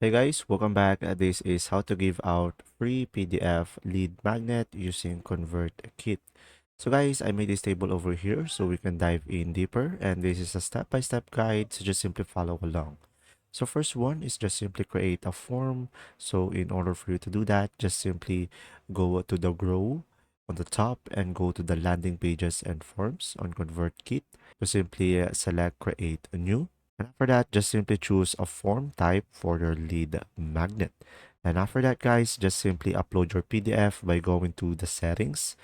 Hey guys, welcome back. This is how to give out free PDF lead magnet using Convertkit. So guys, I made this table over here so we can dive in deeper, and this is a step-by-step guide, so just simply follow along. So first one is just simply create a form. So in order for you to do that, just simply go to the grow on the top and go to the landing pages and forms on Convertkit. So simply select create a new. And after that, just simply choose a form type for your lead magnet. And after that, guys, just simply upload your PDF by going to the settings,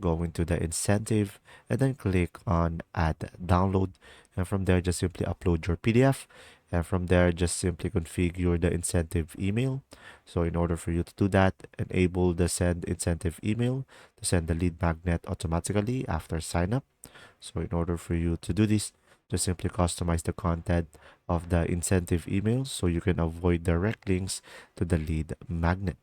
going to the incentive, and then click on add download. And from there, just simply upload your PDF. And from there, just simply configure the incentive email. So in order for you to do that, enable the send incentive email to send the lead magnet automatically after sign up. So in order for you to do this, just simply customize the content of the incentive email so you can avoid direct links to the lead magnet.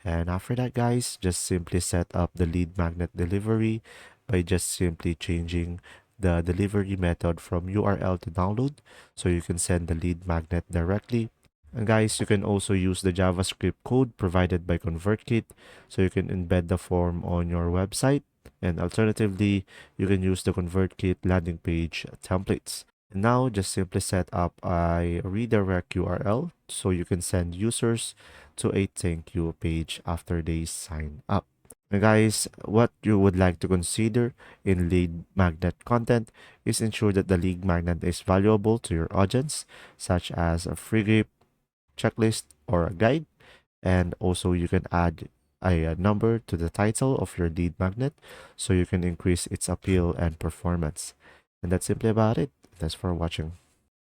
And after that, guys, just simply set up the lead magnet delivery by just simply changing the delivery method from URL to download so you can send the lead magnet directly. And guys, you can also use the JavaScript code provided by ConvertKit so you can embed the form on your website. And alternatively, you can use the ConvertKit landing page templates. And now just simply set up a redirect URL so you can send users to a thank you page after they sign up. And guys, what you would like to consider in lead magnet content is ensure that the lead magnet is valuable to your audience, such as a free gift, checklist, or a guide. And also you can add a number to the title of your lead magnet so you can increase its appeal and performance. And that's simply about it. Thanks for watching.